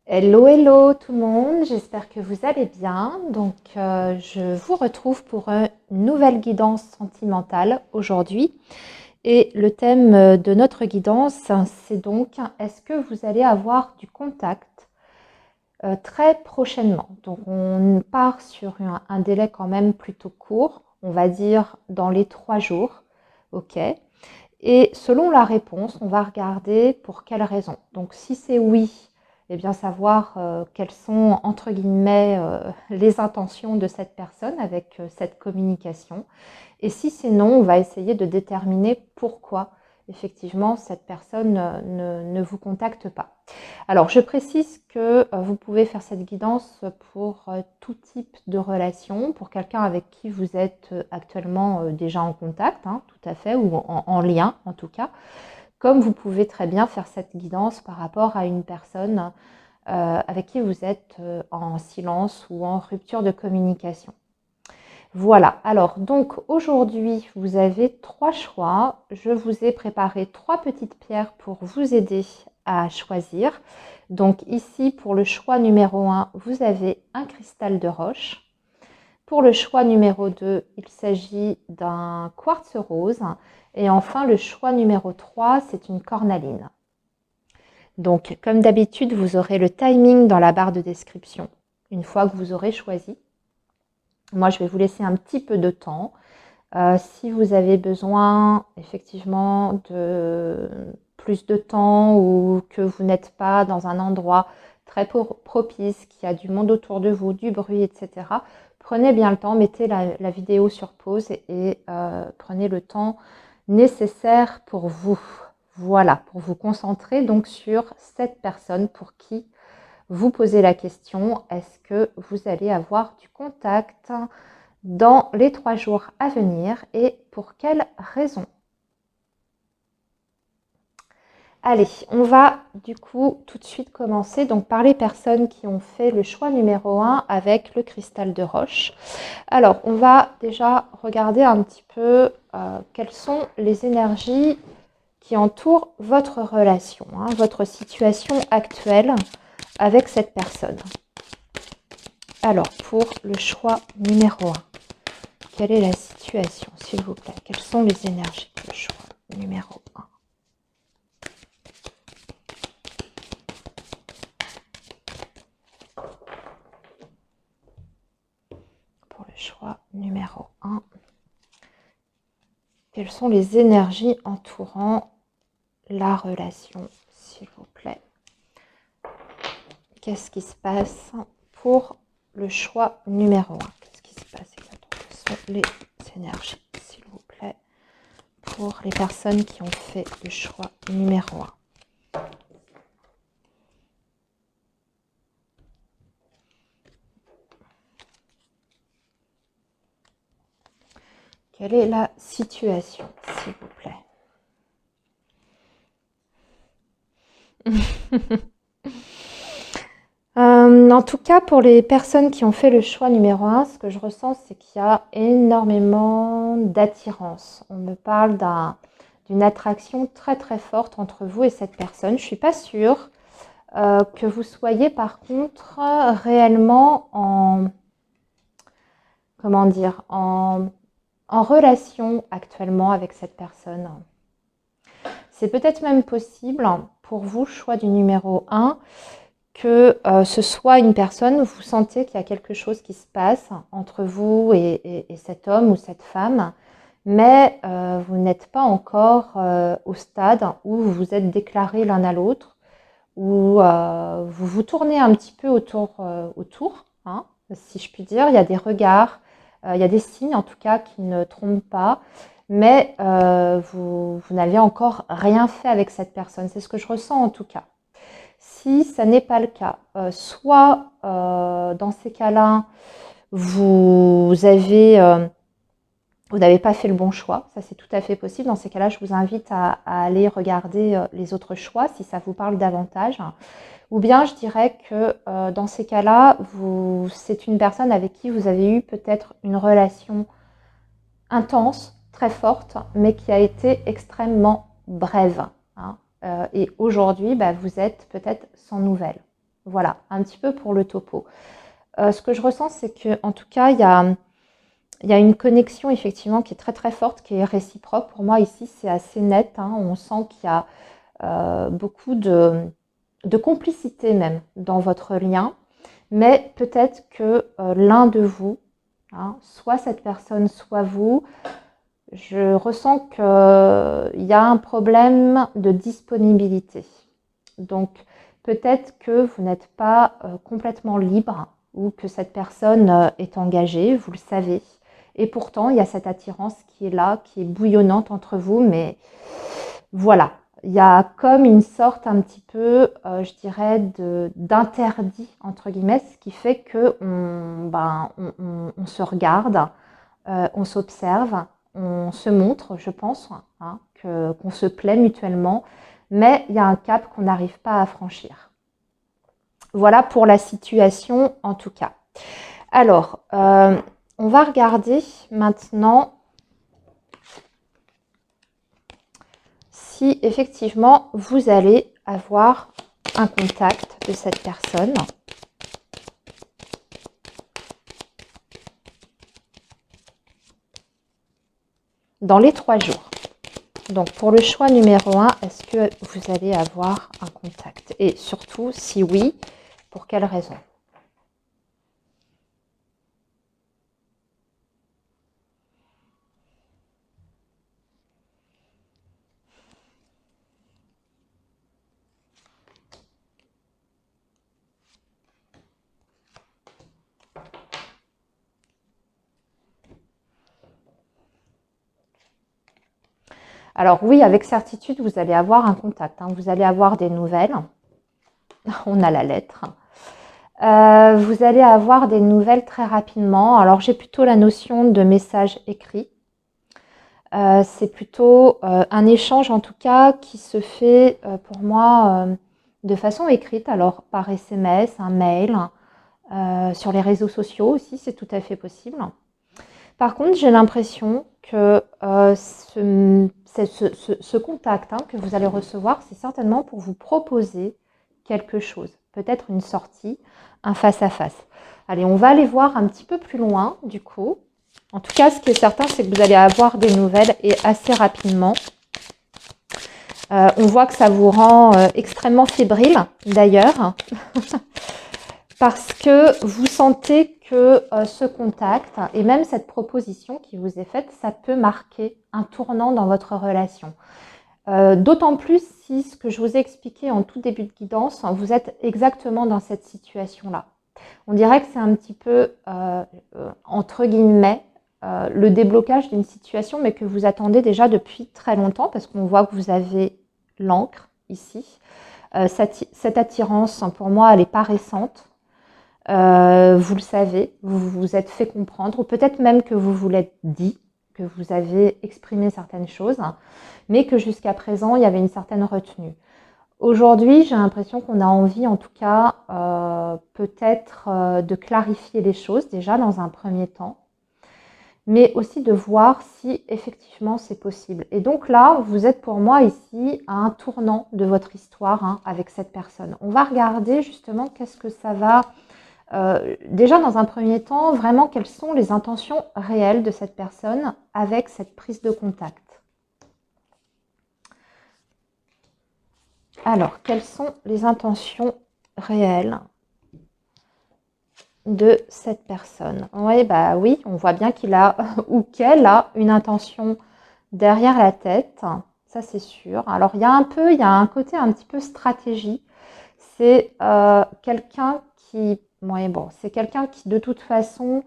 Hello, hello tout le monde, j'espère que vous allez bien. Je vous retrouve pour une nouvelle guidance sentimentale aujourd'hui. Et le thème de notre guidance, c'est donc, est-ce que vous allez avoir du contact très prochainement? Donc, on part sur un délai quand même plutôt court, on va dire dans les 3 jours, ok? Et selon la réponse, on va regarder pour quelle raison. Donc si c'est oui, eh bien savoir quelles sont entre guillemets les intentions de cette personne avec cette communication. Et si c'est non, on va essayer de déterminer pourquoi effectivement cette personne ne vous contacte pas. Alors je précise que vous pouvez faire cette guidance pour tout type de relation, pour quelqu'un avec qui vous êtes actuellement déjà en contact, hein, tout à fait, ou en lien en tout cas, comme vous pouvez très bien faire cette guidance par rapport à une personne avec qui vous êtes en silence ou en rupture de communication. Voilà, alors donc aujourd'hui vous avez 3 choix. Je vous ai préparé 3 petites pierres pour vous aider à choisir. Donc ici pour le choix numéro 1, vous avez un cristal de roche. Pour le choix numéro 2, il s'agit d'un quartz rose. Et enfin le choix numéro 3, c'est une cornaline. Donc comme d'habitude, vous aurez le timing dans la barre de description une fois que vous aurez choisi. Moi, je vais vous laisser un petit peu de temps. Si vous avez besoin effectivement de plus de temps ou que vous n'êtes pas dans un endroit très propice, qu'il y a du monde autour de vous, du bruit, etc., prenez bien le temps, mettez la vidéo sur pause et prenez le temps nécessaire pour vous. Voilà, pour vous concentrer donc sur cette personne pour qui vous posez la question, est-ce que vous allez avoir du contact dans les 3 jours à venir et pour quelles raisons? Allez, on va du coup tout de suite commencer donc par les personnes qui ont fait le choix numéro 1 avec le cristal de roche. Alors, on va déjà regarder un petit peu quelles sont les énergies qui entourent votre relation, hein, votre situation actuelle avec cette personne. Alors, pour le choix numéro 1, quelle est la situation, s'il vous plaît? Quelles sont les énergies pour le choix numéro 1? Pour le choix numéro 1, quelles sont les énergies entourant la relation, s'il vous plaît? Qu'est-ce qui se passe pour le choix numéro 1? Qu'est-ce qui se passe exactement? Quelles sont les énergies, s'il vous plaît, pour les personnes qui ont fait le choix numéro 1? Quelle est la situation, s'il vous plaît? En tout cas, pour les personnes qui ont fait le choix numéro 1, ce que je ressens, c'est qu'il y a énormément d'attirance. On me parle d'une attraction très très forte entre vous et cette personne. Je ne suis pas sûre que vous soyez par contre réellement comment dire, en relation actuellement avec cette personne. C'est peut-être même possible pour vous, choix du numéro 1, que ce soit une personne où vous sentez qu'il y a quelque chose qui se passe entre vous et cet homme ou cette femme, mais vous n'êtes pas encore au stade où vous vous êtes déclarés l'un à l'autre, où vous vous tournez un petit peu autour, hein, si je puis dire. Il y a des regards, il y a des signes en tout cas qui ne trompent pas, mais vous n'avez encore rien fait avec cette personne. C'est ce que je ressens en tout cas. Si ça n'est pas le cas, soit dans ces cas-là, vous n'avez pas fait le bon choix, ça c'est tout à fait possible. Dans ces cas-là, je vous invite à aller regarder les autres choix si ça vous parle davantage. Ou bien je dirais que dans ces cas-là, c'est une personne avec qui vous avez eu peut-être une relation intense, très forte, mais qui a été extrêmement brève, hein. Et aujourd'hui, vous êtes peut-être sans nouvelles. Voilà, un petit peu pour le topo. Ce que je ressens, c'est que, en tout cas, il y a une connexion effectivement qui est très très forte, qui est réciproque. Pour moi, ici, c'est assez net, hein. On sent qu'il y a beaucoup de complicité même dans votre lien. Mais peut-être que l'un de vous, hein, soit cette personne, soit vous, je ressens qu'il y a un problème de disponibilité. Donc, peut-être que vous n'êtes pas complètement libre ou que cette personne est engagée, vous le savez. Et pourtant, il y a cette attirance qui est là, qui est bouillonnante entre vous, mais voilà. Il y a comme une sorte un petit peu, je dirais, d'interdit, entre guillemets, ce qui fait qu'on se regarde, on s'observe, on se montre, je pense, hein, qu'on se plaît mutuellement, mais il y a un cap qu'on n'arrive pas à franchir. Voilà pour la situation en tout cas. Alors, on va regarder maintenant si effectivement vous allez avoir un contact de cette personne. Dans les 3 jours. Donc pour le choix numéro 1, est-ce que vous allez avoir un contact? Et surtout, si oui, pour quelle raison? Alors oui, avec certitude, vous allez avoir un contact, hein. Vous allez avoir des nouvelles. On a la lettre. Vous allez avoir des nouvelles très rapidement. Alors j'ai plutôt la notion de message écrit. C'est plutôt un échange en tout cas qui se fait pour moi de façon écrite, alors par SMS, un mail, sur les réseaux sociaux aussi, c'est tout à fait possible. Par contre, j'ai l'impression que ce contact, hein, que vous allez recevoir, c'est certainement pour vous proposer quelque chose, peut-être une sortie, un face-à-face. Allez, on va aller voir un petit peu plus loin du coup. En tout cas, ce qui est certain, c'est que vous allez avoir des nouvelles et assez rapidement. On voit que ça vous rend extrêmement fébrile d'ailleurs, parce que vous sentez que ce contact et même cette proposition qui vous est faite, ça peut marquer un tournant dans votre relation. D'autant plus si ce que je vous ai expliqué en tout début de guidance, vous êtes exactement dans cette situation-là. On dirait que c'est un petit peu, entre guillemets, le déblocage d'une situation, mais que vous attendez déjà depuis très longtemps, parce qu'on voit que vous avez l'encre ici. Cette attirance, pour moi, elle n'est pas récente. Vous le savez, vous vous êtes fait comprendre, ou peut-être même que vous vous l'êtes dit, que vous avez exprimé certaines choses, mais que jusqu'à présent, il y avait une certaine retenue. Aujourd'hui, j'ai l'impression qu'on a envie, en tout cas, peut-être de clarifier les choses déjà dans un premier temps, mais aussi de voir si effectivement c'est possible. Et donc là, vous êtes pour moi ici à un tournant de votre histoire, hein, avec cette personne. On va regarder justement qu'est-ce que ça va... déjà dans un premier temps, vraiment quelles sont les intentions réelles de cette personne avec cette prise de contact. Alors, quelles sont les intentions réelles de cette personne? Oui, bah oui, on voit bien qu'il a ou qu'elle a une intention derrière la tête, ça c'est sûr. Alors, il y a un côté un petit peu stratégie. C'est quelqu'un qui, ouais, bon, c'est quelqu'un qui de toute façon,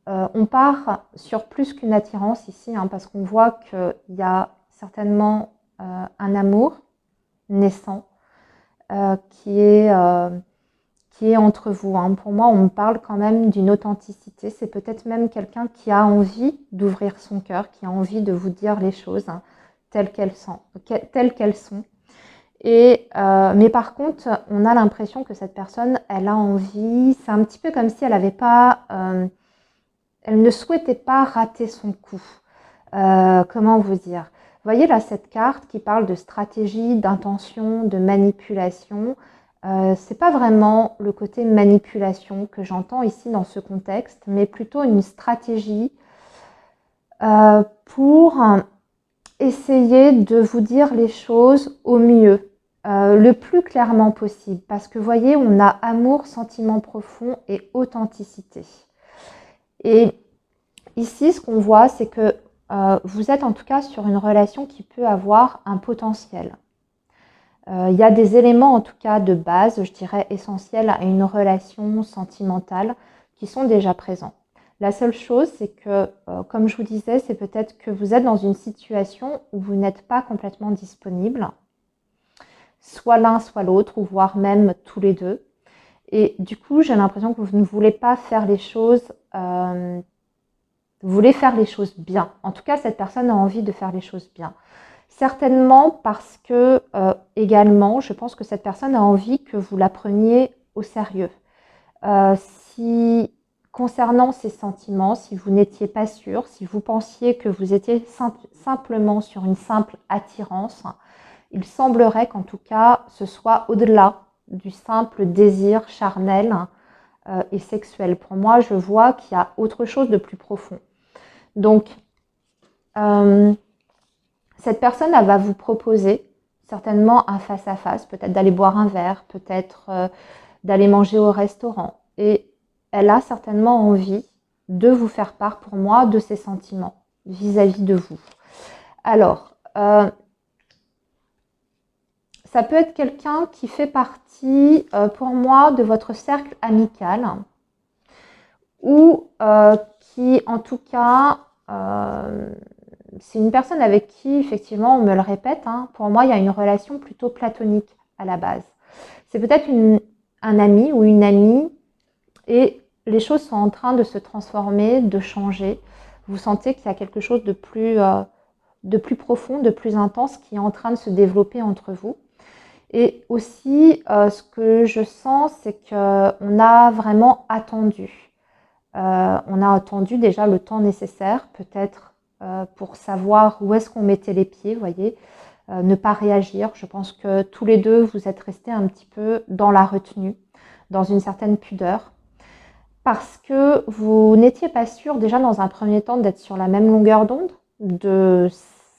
on part sur plus qu'une attirance ici, hein, parce qu'on voit qu'il y a certainement un amour naissant qui est entre vous, hein. Pour moi, on me parle quand même d'une authenticité. C'est peut-être même quelqu'un qui a envie d'ouvrir son cœur, qui a envie de vous dire les choses, hein, telles qu'elles sont. Et, mais par contre, on a l'impression que cette personne, elle a envie, c'est un petit peu comme si elle avait pas, elle ne souhaitait pas rater son coup. Comment vous dire? Vous voyez là cette carte qui parle de stratégie, d'intention, de manipulation. C'est pas vraiment le côté manipulation que j'entends ici dans ce contexte, mais plutôt une stratégie pour essayer de vous dire les choses au mieux, le plus clairement possible. Parce que vous voyez, on a amour, sentiment profond et authenticité. Et ici, ce qu'on voit, c'est que vous êtes en tout cas sur une relation qui peut avoir un potentiel. Il y a des éléments en tout cas de base, je dirais essentiels à une relation sentimentale qui sont déjà présents. La seule chose, c'est que, comme je vous disais, c'est peut-être que vous êtes dans une situation où vous n'êtes pas complètement disponible, soit l'un, soit l'autre, ou voire même tous les deux. Et du coup, j'ai l'impression que vous ne voulez pas faire les choses, vous voulez faire les choses bien. En tout cas, cette personne a envie de faire les choses bien. Certainement parce que, également, je pense que cette personne a envie que vous la preniez au sérieux. Si concernant ses sentiments, si vous n'étiez pas sûr, si vous pensiez que vous étiez simplement sur une simple attirance, il semblerait qu'en tout cas, ce soit au-delà du simple désir charnel et sexuel. Pour moi, je vois qu'il y a autre chose de plus profond. Donc, cette personne, elle va vous proposer certainement un face-à-face, peut-être d'aller boire un verre, peut-être d'aller manger au restaurant. Et elle a certainement envie de vous faire part, pour moi, de ses sentiments vis-à-vis de vous. Alors, ça peut être quelqu'un qui fait partie, pour moi, de votre cercle amical ou qui, en tout cas, c'est une personne avec qui, effectivement, on me le répète, hein, pour moi, il y a une relation plutôt platonique à la base. C'est peut-être un ami ou une amie et les choses sont en train de se transformer, de changer. Vous sentez qu'il y a quelque chose de plus profond, de plus intense qui est en train de se développer entre vous. Et aussi, ce que je sens, c'est qu'on a vraiment attendu. On a attendu déjà le temps nécessaire, peut-être pour savoir où est-ce qu'on mettait les pieds, vous voyez, ne pas réagir. Je pense que tous les deux, vous êtes restés un petit peu dans la retenue, dans une certaine pudeur, parce que vous n'étiez pas sûr déjà dans un premier temps d'être sur la même longueur d'onde, de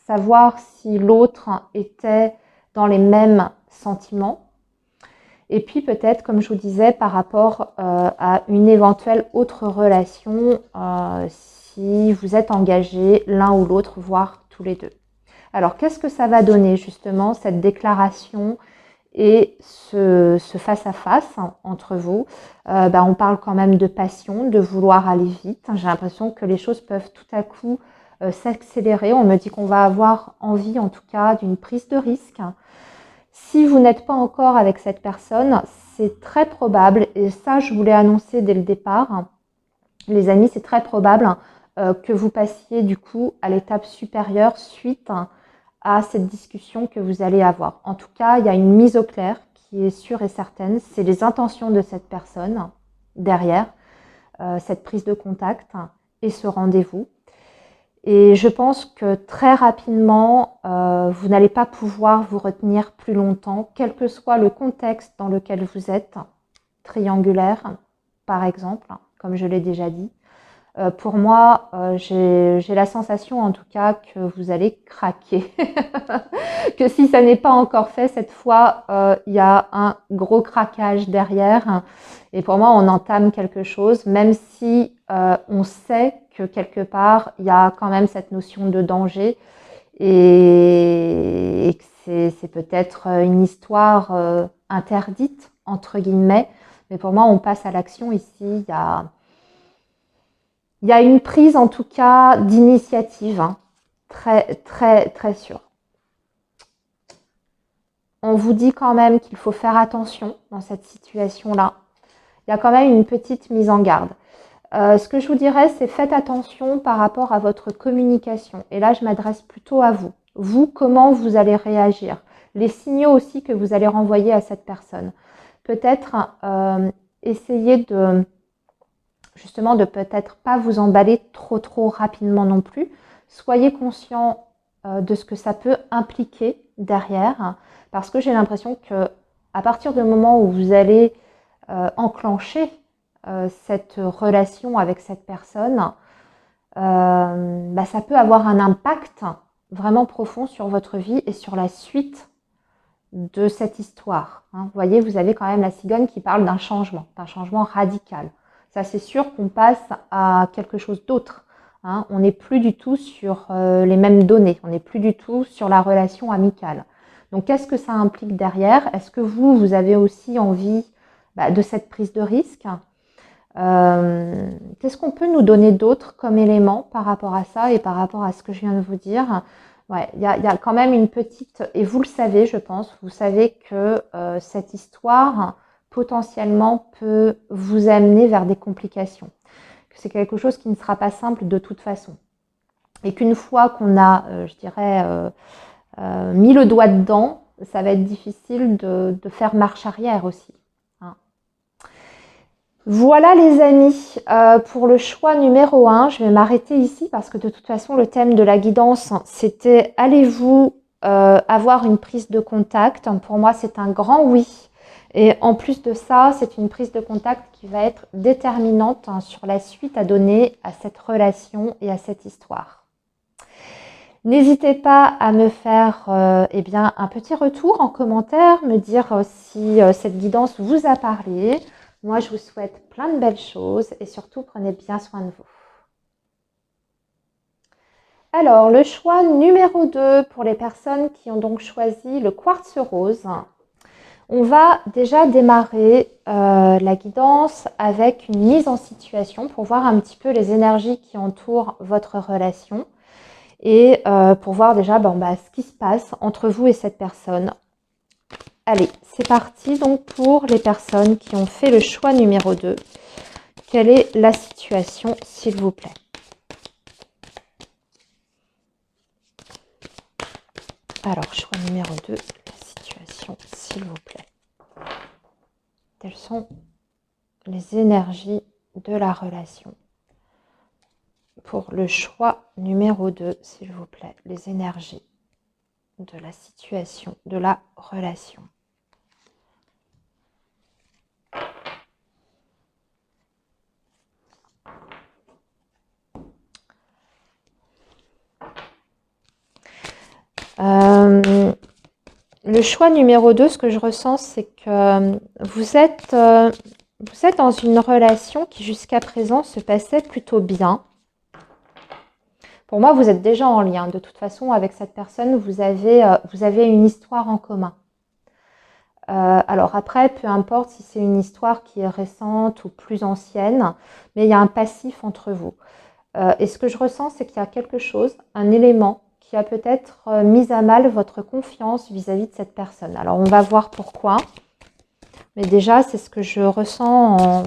savoir si l'autre était dans les mêmes sentiments. Et puis peut-être, comme je vous disais, par rapport à une éventuelle autre relation, si vous êtes engagés l'un ou l'autre, voire tous les deux. Alors, qu'est-ce que ça va donner justement, cette déclaration et ce face-à-face entre vous? On parle quand même de passion, de vouloir aller vite. J'ai l'impression que les choses peuvent tout à coup s'accélérer. On me dit qu'on va avoir envie, en tout cas, d'une prise de risque. Si vous n'êtes pas encore avec cette personne, c'est très probable, et ça je voulais annoncer dès le départ, les amis, c'est très probable que vous passiez du coup à l'étape supérieure suite à cette discussion que vous allez avoir. En tout cas, il y a une mise au clair qui est sûre et certaine, c'est les intentions de cette personne derrière cette prise de contact et ce rendez-vous. Et je pense que très rapidement, vous n'allez pas pouvoir vous retenir plus longtemps, quel que soit le contexte dans lequel vous êtes, triangulaire par exemple, comme je l'ai déjà dit. Pour moi, j'ai la sensation en tout cas que vous allez craquer. Que si ça n'est pas encore fait, cette fois, il y a un gros craquage derrière. Et pour moi, on entame quelque chose, même si on sait que quelque part, il y a quand même cette notion de danger et que c'est peut-être une histoire interdite, entre guillemets. Mais pour moi, on passe à l'action ici. Il y a une prise, en tout cas, d'initiative, hein, très, très, très sûre. On vous dit quand même qu'il faut faire attention dans cette situation-là. Il y a quand même une petite mise en garde. Ce que je vous dirais, c'est faites attention par rapport à votre communication. Et là, je m'adresse plutôt à vous. Vous, comment vous allez réagir? Les signaux aussi que vous allez renvoyer à cette personne. Peut-être essayer de, justement, de peut-être pas vous emballer trop rapidement non plus. Soyez conscient de ce que ça peut impliquer derrière, parce que j'ai l'impression que à partir du moment où vous allez enclencher cette relation avec cette personne, ça peut avoir un impact vraiment profond sur votre vie et sur la suite de cette histoire. Vous voyez, vous avez quand même la cigogne qui parle d'un changement radical. Ça, c'est sûr qu'on passe à quelque chose d'autre. On n'est plus du tout sur les mêmes données, on n'est plus du tout sur la relation amicale. Donc, qu'est-ce que ça implique derrière? Est-ce que vous avez aussi envie de cette prise de risque? Qu'est-ce qu'on peut nous donner d'autre comme élément par rapport à ça et par rapport à ce que je viens de vous dire? Ouais, il y a quand même une petite, et vous le savez, je pense, vous savez que cette histoire potentiellement peut vous amener vers des complications, que c'est quelque chose qui ne sera pas simple de toute façon, et qu'une fois qu'on a, je dirais, mis le doigt dedans, ça va être difficile de faire marche arrière aussi. Voilà les amis, pour le choix numéro 1, je vais m'arrêter ici parce que de toute façon le thème de la guidance c'était allez-vous avoir une prise de contact? Pour moi c'est un grand oui, et en plus de ça c'est une prise de contact qui va être déterminante sur la suite à donner à cette relation et à cette histoire. N'hésitez pas à me faire un petit retour en commentaire, me dire si cette guidance vous a parlé. Moi, je vous souhaite plein de belles choses et surtout, prenez bien soin de vous. Alors, le choix numéro 2 pour les personnes qui ont donc choisi le quartz rose. On va déjà démarrer la guidance avec une mise en situation pour voir un petit peu les énergies qui entourent votre relation et pour voir déjà ce qui se passe entre vous et cette personne. Allez, c'est parti donc pour les personnes qui ont fait le choix numéro 2. Quelle est la situation, s'il vous plaît? Alors, choix numéro 2, la situation, s'il vous plaît. Quelles sont les énergies de la relation? Pour le choix numéro 2, s'il vous plaît, les énergies de la situation, de la relation. Le choix numéro 2, ce que je ressens, c'est que vous êtes dans une relation qui jusqu'à présent se passait plutôt bien. Pour moi, vous êtes déjà en lien. De toute façon, avec cette personne, vous avez une histoire en commun. Alors après, peu importe si c'est une histoire qui est récente ou plus ancienne, mais il y a un passif entre vous. Et ce que je ressens, c'est qu'il y a quelque chose, un élément qui a peut-être mis à mal votre confiance vis-à-vis de cette personne. Alors, on va voir pourquoi. Mais déjà, c'est ce que je ressens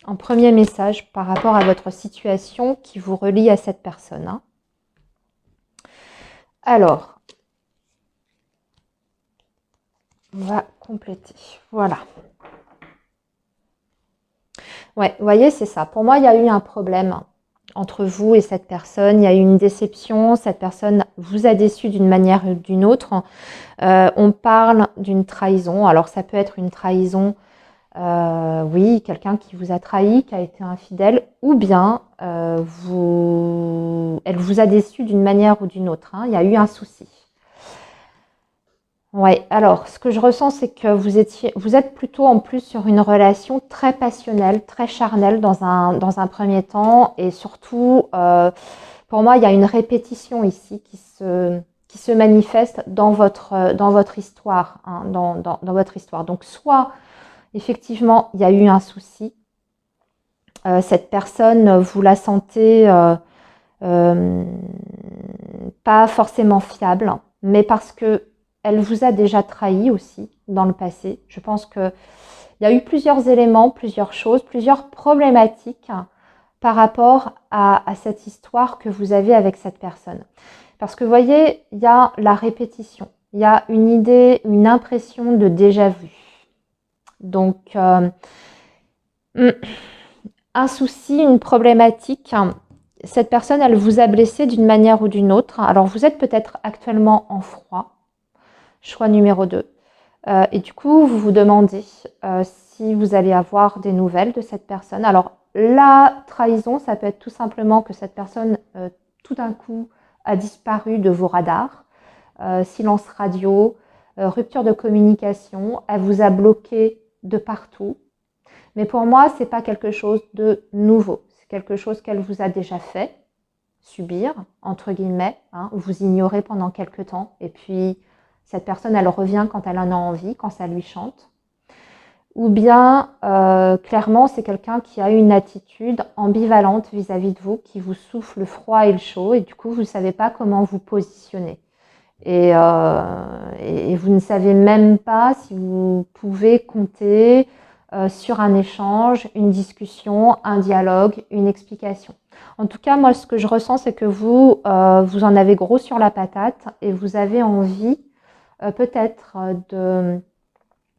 en premier message par rapport à votre situation qui vous relie à cette personne. Alors, on va compléter. Voilà. Ouais, vous voyez, c'est ça. Pour moi, il y a eu un problème entre vous et cette personne. Il y a eu une déception. Cette personne vous a déçu d'une manière ou d'une autre. On parle d'une trahison. Alors, ça peut être une trahison, oui, quelqu'un qui vous a trahi, qui a été infidèle, ou bien elle vous a déçu d'une manière ou d'une autre. Il y a eu un souci. Ouais, alors ce que je ressens, c'est que vous êtes plutôt en plus sur une relation très passionnelle, très charnelle dans un premier temps. Et surtout, pour moi, il y a une répétition ici qui se manifeste dans votre histoire. Dans votre histoire. Donc, soit, effectivement, il y a eu un souci. Cette personne, vous la sentez pas forcément fiable, mais parce que elle vous a déjà trahi aussi dans le passé. Je pense qu'il y a eu plusieurs éléments, plusieurs choses, plusieurs problématiques par rapport à cette histoire que vous avez avec cette personne. Parce que vous voyez, il y a la répétition, il y a une idée, une impression de déjà-vu. Donc, un souci, une problématique, cette personne, elle vous a blessé d'une manière ou d'une autre. Alors, vous êtes peut-être actuellement en froid. Choix numéro 2. Et du coup, vous vous demandez si vous allez avoir des nouvelles de cette personne. Alors, la trahison, ça peut être tout simplement que cette personne, tout d'un coup, a disparu de vos radars. Silence radio, rupture de communication, elle vous a bloqué de partout. Mais pour moi, ce n'est pas quelque chose de nouveau. C'est quelque chose qu'elle vous a déjà fait subir, entre guillemets. Hein, vous ignorez pendant quelques temps. Et puis, cette personne, elle revient quand elle en a envie, quand ça lui chante. Ou bien, clairement, c'est quelqu'un qui a une attitude ambivalente vis-à-vis de vous, qui vous souffle le froid et le chaud. Et du coup, vous ne savez pas comment vous positionner. Et vous ne savez même pas si vous pouvez compter sur un échange, une discussion, un dialogue, une explication. En tout cas, moi, ce que je ressens, c'est que vous en avez gros sur la patate et vous avez envie peut-être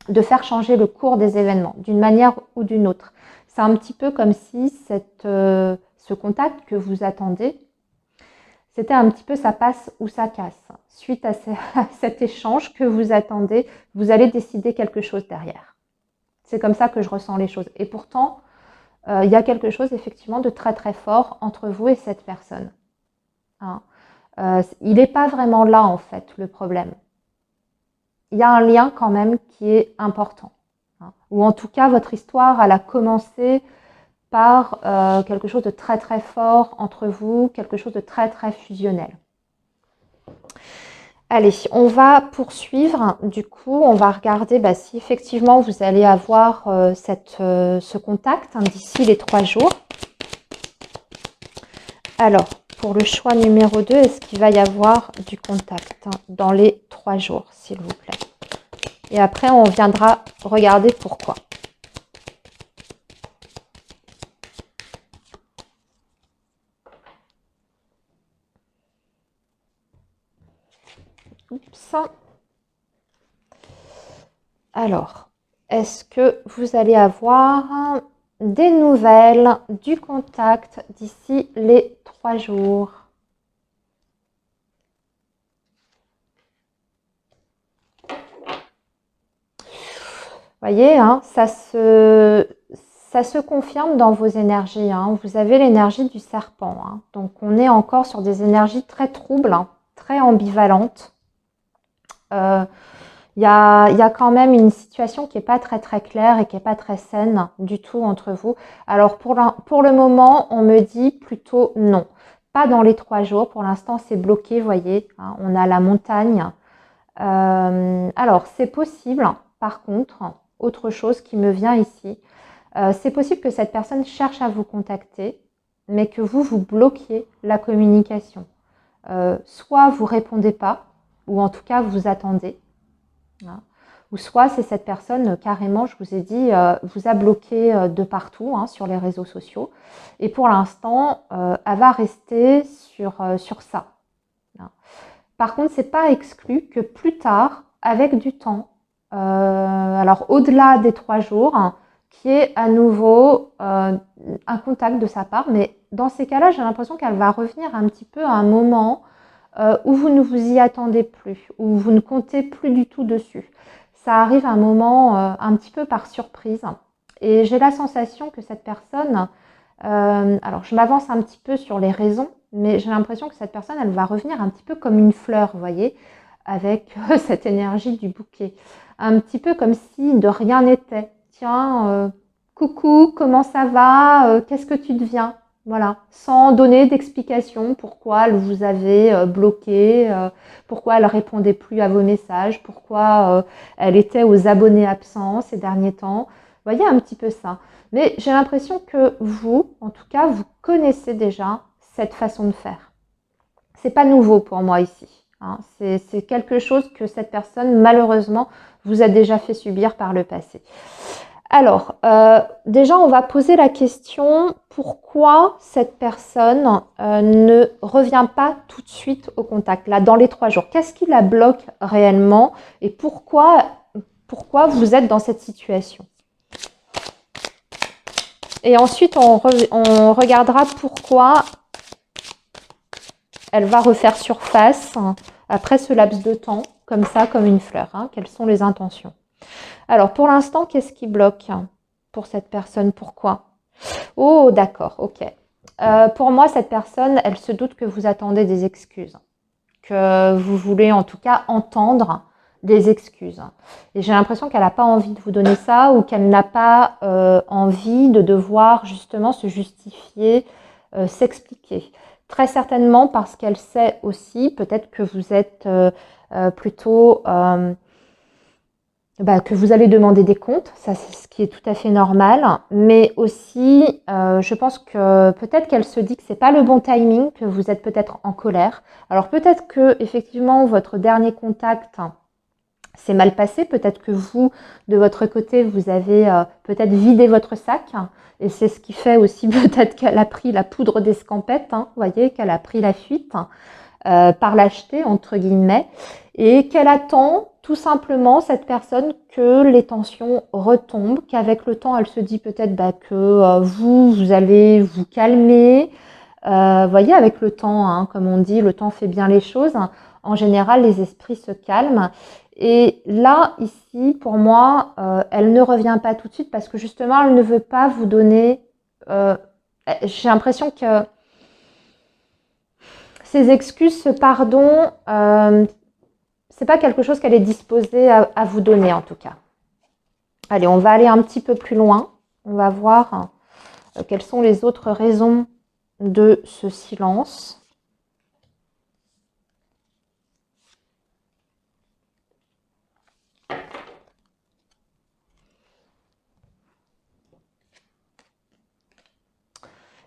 de faire changer le cours des événements d'une manière ou d'une autre. C'est un petit peu comme si ce contact que vous attendez, c'était un petit peu ça passe ou ça casse. Suite à cet échange que vous attendez, vous allez décider quelque chose derrière. C'est comme ça que je ressens les choses. Et pourtant, il y a quelque chose effectivement de très très fort entre vous et cette personne. Hein. Il n'est pas vraiment là en fait le problème. Il y a un lien quand même qui est important. Hein. Ou en tout cas, votre histoire, elle a commencé par quelque chose de très très fort entre vous, quelque chose de très très fusionnel. Allez, on va poursuivre. Du coup, on va regarder si effectivement vous allez avoir ce contact d'ici les 3 jours. Alors, pour le choix numéro 2, est-ce qu'il va y avoir du contact dans les 3 jours, s'il vous plaît? Et après, on viendra regarder pourquoi. Oups. Alors, est-ce que vous allez avoir des nouvelles du contact d'ici les 3 jours? Voyez, hein, ça se confirme dans vos énergies. Hein. Vous avez l'énergie du serpent. Hein. Donc, on est encore sur des énergies très troubles, hein, très ambivalentes. Il y a quand même une situation qui n'est pas très très claire et qui n'est pas très saine du tout entre vous. Alors, pour le moment, on me dit plutôt non. Pas dans les 3 jours. Pour l'instant, c'est bloqué, vous voyez. Hein, on a la montagne. Alors, c'est possible, par contre, autre chose qui me vient ici, c'est possible que cette personne cherche à vous contacter, mais que vous bloquiez la communication. Soit vous ne répondez pas, ou en tout cas vous attendez, hein, ou soit c'est cette personne carrément, je vous ai dit, vous a bloqué de partout hein, sur les réseaux sociaux, et pour l'instant, elle va rester sur ça. Hein. Par contre, ce n'est pas exclu que plus tard, avec du temps, alors au-delà des 3 jours, hein, qu'il y ait à nouveau un contact de sa part. Mais dans ces cas-là, j'ai l'impression qu'elle va revenir un petit peu à un moment où vous ne vous y attendez plus, où vous ne comptez plus du tout dessus. Ça arrive à un moment un petit peu par surprise. Et j'ai la sensation que cette personne, alors je m'avance un petit peu sur les raisons, mais j'ai l'impression que cette personne, elle va revenir un petit peu comme une fleur, vous voyez, avec cette énergie du bouquet. Un petit peu comme si de rien n'était. Tiens, coucou, comment ça va? Qu'est-ce que tu deviens? Voilà, sans donner d'explication pourquoi elle vous avait bloqué, pourquoi elle ne répondait plus à vos messages, pourquoi elle était aux abonnés absents ces derniers temps. Vous voyez un petit peu ça. Mais j'ai l'impression que vous, en tout cas, vous connaissez déjà cette façon de faire. C'est pas nouveau pour moi ici. Hein. C'est quelque chose que cette personne, malheureusement, vous a déjà fait subir par le passé. Alors, déjà, on va poser la question, pourquoi cette personne ne revient pas tout de suite au contact, là, dans les 3 jours? Qu'est-ce qui la bloque réellement et pourquoi vous êtes dans cette situation? Et ensuite, on regardera pourquoi elle va refaire surface après ce laps de temps. comme ça, comme une fleur, hein. Quelles sont les intentions? Alors, pour l'instant, qu'est-ce qui bloque pour cette personne? Pourquoi? Oh, d'accord, ok. Pour moi, cette personne, elle se doute que vous attendez des excuses, que vous voulez en tout cas entendre des excuses. Et j'ai l'impression qu'elle n'a pas envie de vous donner ça ou qu'elle n'a pas envie de devoir justement se justifier, s'expliquer. Très certainement parce qu'elle sait aussi peut-être que vous êtes plutôt... que vous allez demander des comptes, ça c'est ce qui est tout à fait normal, mais aussi je pense que peut-être qu'elle se dit que c'est pas le bon timing, que vous êtes peut-être en colère. Alors peut-être que effectivement votre dernier contact s'est mal passé, peut-être que vous de votre côté vous avez peut-être vidé votre sac et c'est ce qui fait aussi peut-être qu'elle a pris la poudre d'escampette, hein, vous voyez, qu'elle a pris la fuite par lâcheté entre guillemets et qu'elle attend tout simplement cette personne que les tensions retombent, qu'avec le temps elle se dit peut-être que vous allez vous calmer. Voyez, avec le temps, hein, comme on dit, le temps fait bien les choses. En général, les esprits se calment. Et là, ici, pour moi, elle ne revient pas tout de suite parce que justement, elle ne veut pas vous donner... j'ai l'impression que ces excuses, ce pardon, c'est pas quelque chose qu'elle est disposée à vous donner en tout cas. Allez, on va aller un petit peu plus loin. On va voir quelles sont les autres raisons de ce silence.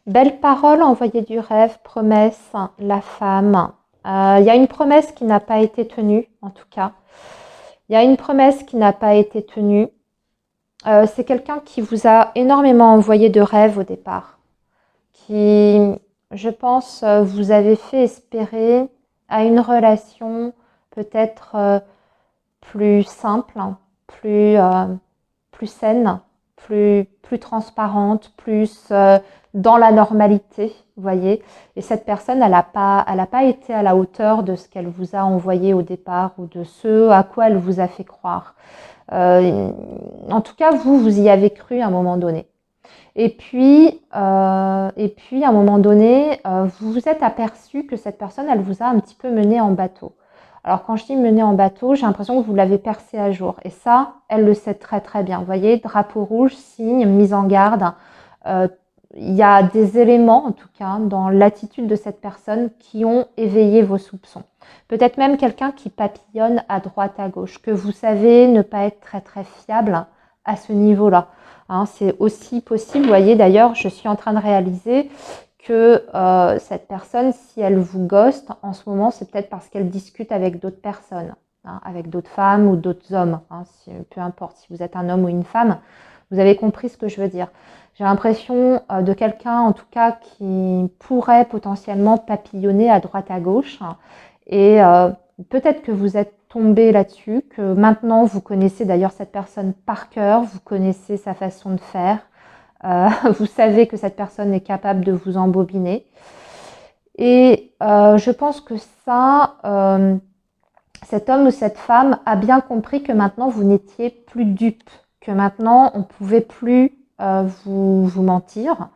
Belle parole, envoyée du rêve, promesse, la femme. Il y a une promesse qui n'a pas été tenue, en tout cas. Il y a une promesse qui n'a pas été tenue. C'est quelqu'un qui vous a énormément envoyé de rêves au départ. Qui, je pense, vous avez fait espérer à une relation peut-être plus simple, plus, plus saine, plus transparente, plus dans la normalité, vous voyez. Et cette personne, elle n'a pas été à la hauteur de ce qu'elle vous a envoyé au départ ou de ce à quoi elle vous a fait croire. En tout cas, vous y avez cru à un moment donné. Et puis à un moment donné, vous vous êtes aperçu que cette personne, elle vous a un petit peu mené en bateau. Alors quand je dis mené en bateau, j'ai l'impression que vous l'avez percé à jour. Et ça, elle le sait très très bien. Vous voyez, drapeau rouge, signe, mise en garde. Il y a des éléments, en tout cas, dans l'attitude de cette personne qui ont éveillé vos soupçons. Peut-être même quelqu'un qui papillonne à droite, à gauche, que vous savez ne pas être très très fiable à ce niveau-là. Hein, c'est aussi possible, vous voyez, d'ailleurs, je suis en train de réaliser que cette personne, si elle vous ghoste en ce moment, c'est peut-être parce qu'elle discute avec d'autres personnes, hein, avec d'autres femmes ou d'autres hommes, hein, peu importe si vous êtes un homme ou une femme, vous avez compris ce que je veux dire. J'ai l'impression de quelqu'un, en tout cas, qui pourrait potentiellement papillonner à droite à gauche. Et peut-être que vous êtes tombé là-dessus, que maintenant vous connaissez d'ailleurs cette personne par cœur, vous connaissez sa façon de faire, vous savez que cette personne est capable de vous embobiner. Et je pense que ça, cet homme ou cette femme a bien compris que maintenant vous n'étiez plus dupe, que maintenant on ne pouvait plus vous mentir,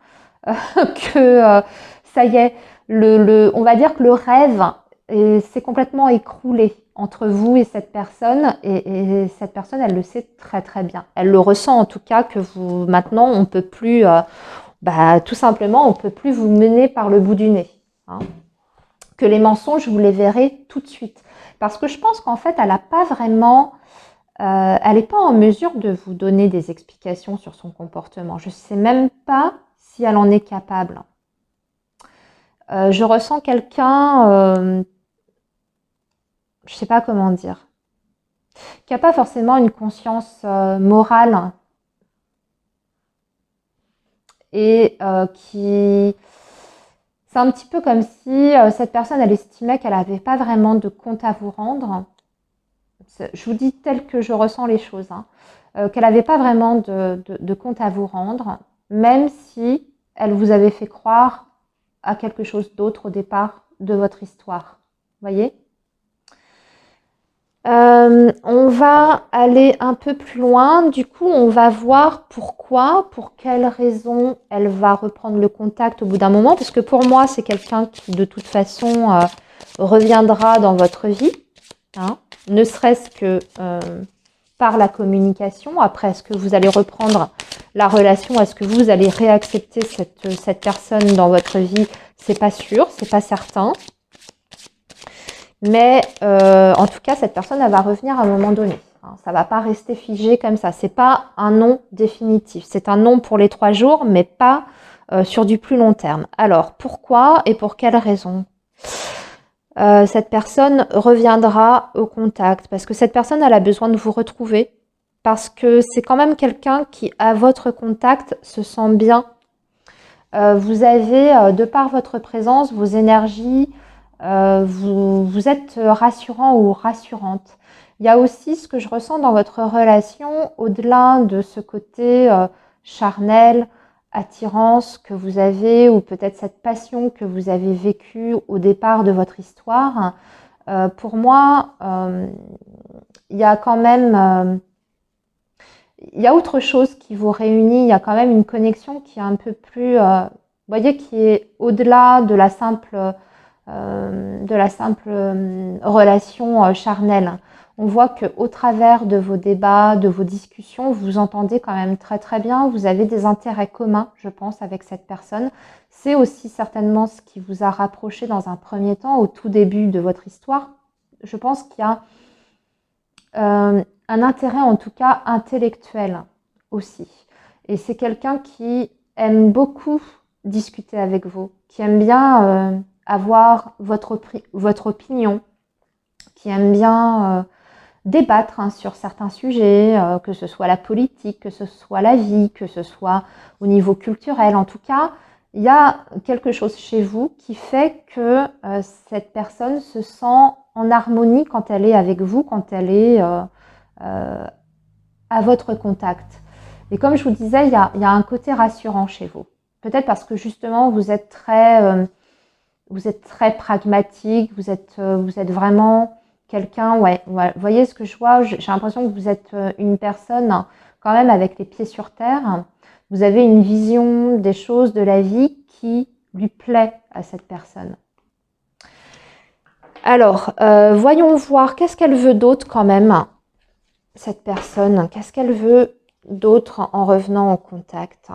que ça y est, on va dire que le rêve s'est complètement écroulé entre vous et cette personne, et cette personne, elle le sait très très bien. Elle le ressent en tout cas que vous, maintenant, on peut plus, tout simplement, on peut plus vous mener par le bout du nez. Hein. Que les mensonges, vous les verrez tout de suite. Parce que je pense qu'en fait, elle n'a pas vraiment... elle n'est pas en mesure de vous donner des explications sur son comportement. Je ne sais même pas si elle en est capable. Je ressens quelqu'un, je ne sais pas comment dire, qui n'a pas forcément une conscience morale et qui... C'est un petit peu comme si cette personne, elle estimait qu'elle n'avait pas vraiment de compte à vous rendre. Je vous dis tel que je ressens les choses, hein. Qu'elle n'avait pas vraiment de compte à vous rendre, même si elle vous avait fait croire à quelque chose d'autre au départ de votre histoire. Vous voyez ? On va aller un peu plus loin. Du coup, on va voir pourquoi, pour quelles raisons elle va reprendre le contact au bout d'un moment. Parce que pour moi, c'est quelqu'un qui, de toute façon, reviendra dans votre vie. Hein, ne serait-ce que par la communication. Après, est-ce que vous allez reprendre la relation? Est-ce que vous allez réaccepter cette personne dans votre vie? C'est pas sûr, c'est pas certain. Mais en tout cas, cette personne, elle va revenir à un moment donné. Hein, ça ne va pas rester figé comme ça. Ce n'est pas un non définitif. C'est un non pour les 3 jours, mais pas sur du plus long terme. Alors, pourquoi et pour quelles raisons cette personne reviendra au contact? Parce que cette personne, elle a besoin de vous retrouver. Parce que c'est quand même quelqu'un qui, à votre contact, se sent bien. Vous avez, de par votre présence, vos énergies, vous êtes rassurant ou rassurante. Il y a aussi ce que je ressens dans votre relation, au-delà de ce côté charnel, attirance que vous avez, ou peut-être cette passion que vous avez vécue au départ de votre histoire. Pour moi, il y a quand même... il y a autre chose qui vous réunit, il y a quand même une connexion qui est un peu plus, vous voyez, qui est au-delà de la simple relation charnelle. On voit qu'au travers de vos débats, de vos discussions, vous vous entendez quand même très très bien, vous avez des intérêts communs, je pense, avec cette personne. C'est aussi certainement ce qui vous a rapproché dans un premier temps, au tout début de votre histoire. Je pense qu'il y a un intérêt en tout cas intellectuel aussi. Et c'est quelqu'un qui aime beaucoup discuter avec vous, qui aime bien avoir votre opinion, qui aime bien débattre sur certains sujets, que ce soit la politique, que ce soit la vie, que ce soit au niveau culturel. En tout cas, il y a quelque chose chez vous qui fait que cette personne se sent en harmonie quand elle est avec vous, quand elle est à votre contact. Et comme je vous disais, il y a un côté rassurant chez vous. Peut-être parce que justement, vous êtes très pragmatique, vous êtes vraiment quelqu'un, ouais, vous voyez ce que je vois, j'ai l'impression que vous êtes une personne quand même avec les pieds sur terre. Vous avez une vision des choses, de la vie qui lui plaît à cette personne. Alors, voyons voir, qu'est-ce qu'elle veut d'autre quand même, cette personne? Qu'est-ce qu'elle veut d'autre en revenant en contact?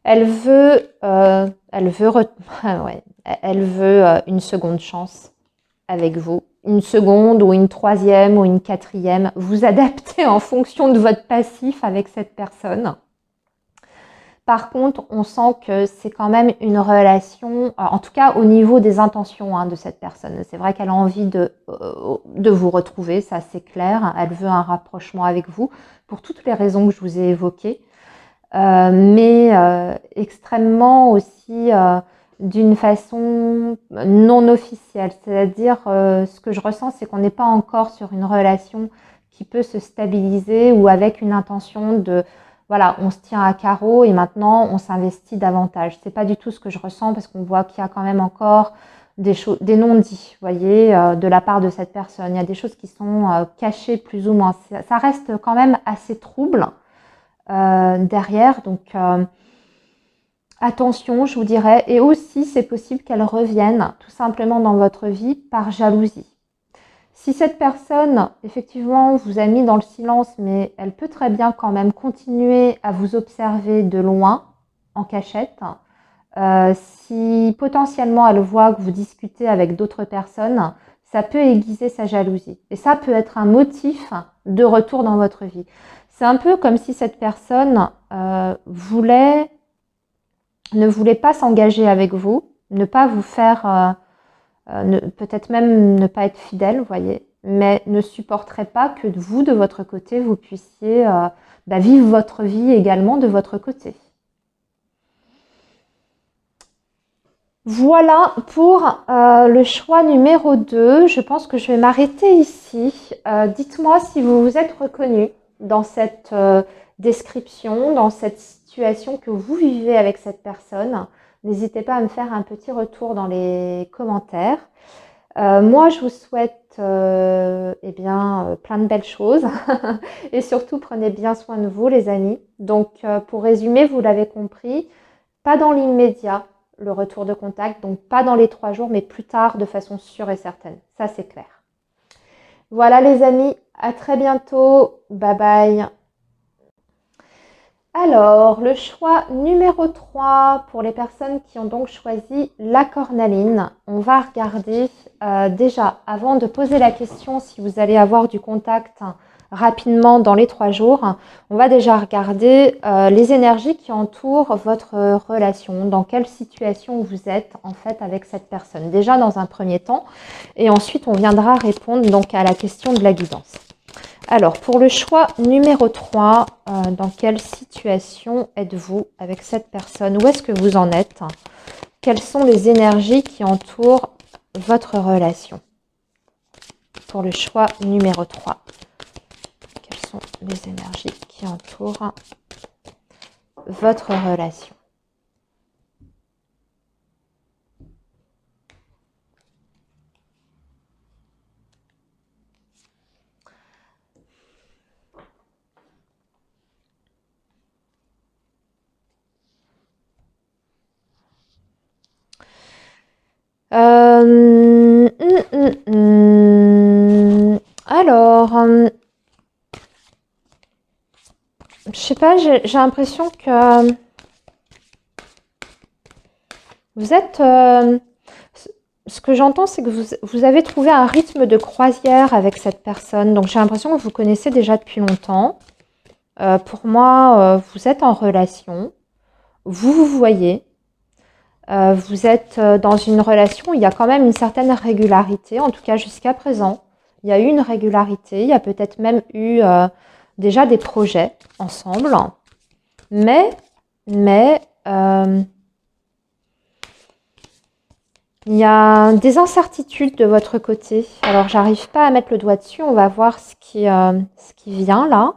Elle veut, ouais, elle veut une seconde chance avec vous. Une seconde ou une troisième ou une quatrième. Vous adaptez en fonction de votre passif avec cette personne. Par contre, on sent que c'est quand même une relation, en tout cas au niveau des intentions de cette personne. C'est vrai qu'elle a envie de vous retrouver, ça c'est clair. Elle veut un rapprochement avec vous pour toutes les raisons que je vous ai évoquées. Mais extrêmement aussi d'une façon non officielle. C'est-à-dire, ce que je ressens, c'est qu'on n'est pas encore sur une relation qui peut se stabiliser ou avec une intention de, voilà, on se tient à carreau et maintenant on s'investit davantage. C'est pas du tout ce que je ressens parce qu'on voit qu'il y a quand même encore des non-dits, vous voyez, de la part de cette personne. Il y a des choses qui sont cachées plus ou moins. Ça reste quand même assez trouble. Derrière, donc attention, je vous dirais. Et aussi, c'est possible qu'elle revienne tout simplement dans votre vie par jalousie. Si cette personne, effectivement, vous a mis dans le silence, mais elle peut très bien quand même continuer à vous observer de loin, en cachette. Si potentiellement elle voit que vous discutez avec d'autres personnes, ça peut aiguiser sa jalousie. Et ça peut être un motif de retour dans votre vie. C'est un peu comme si cette personne ne voulait pas s'engager avec vous, ne pas vous faire, peut-être même ne pas être fidèle, vous voyez, mais ne supporterait pas que vous, de votre côté, vous puissiez vivre votre vie également de votre côté. Voilà pour le choix numéro 2. Je pense que je vais m'arrêter ici. Dites-moi si vous vous êtes reconnu dans cette description, dans cette situation que vous vivez avec cette personne. N'hésitez pas à me faire un petit retour dans les commentaires. Moi, je vous souhaite plein de belles choses et surtout prenez bien soin de vous, les amis. Donc, pour résumer, vous l'avez compris, pas dans l'immédiat le retour de contact, donc pas dans les 3 jours, mais plus tard de façon sûre et certaine. Ça, c'est clair. Voilà, les amis, à très bientôt. Bye bye. Alors, le choix numéro 3 pour les personnes qui ont donc choisi la cornaline. On va regarder déjà, avant de poser la question si vous allez avoir du contact rapidement dans les 3 jours, on va déjà regarder les énergies qui entourent votre relation, dans quelle situation vous êtes en fait avec cette personne. Déjà dans un premier temps, et ensuite on viendra répondre donc à la question de la guidance. Alors, pour le choix numéro 3, dans quelle situation êtes-vous avec cette personne? Où est-ce que vous en êtes? Quelles sont les énergies qui entourent votre relation? Pour le choix numéro 3, quelles sont les énergies qui entourent votre relation? Alors, je sais pas, j'ai l'impression que vous êtes... ce que j'entends, c'est que vous avez trouvé un rythme de croisière avec cette personne. Donc, j'ai l'impression que vous connaissez déjà depuis longtemps. Pour moi, vous êtes en relation. Vous vous voyez. Vous êtes dans une relation où il y a quand même une certaine régularité. En tout cas, jusqu'à présent, il y a eu une régularité. Il y a peut-être même eu déjà des projets ensemble. Mais il y a des incertitudes de votre côté. Alors, j'arrive pas à mettre le doigt dessus. On va voir ce qui vient là.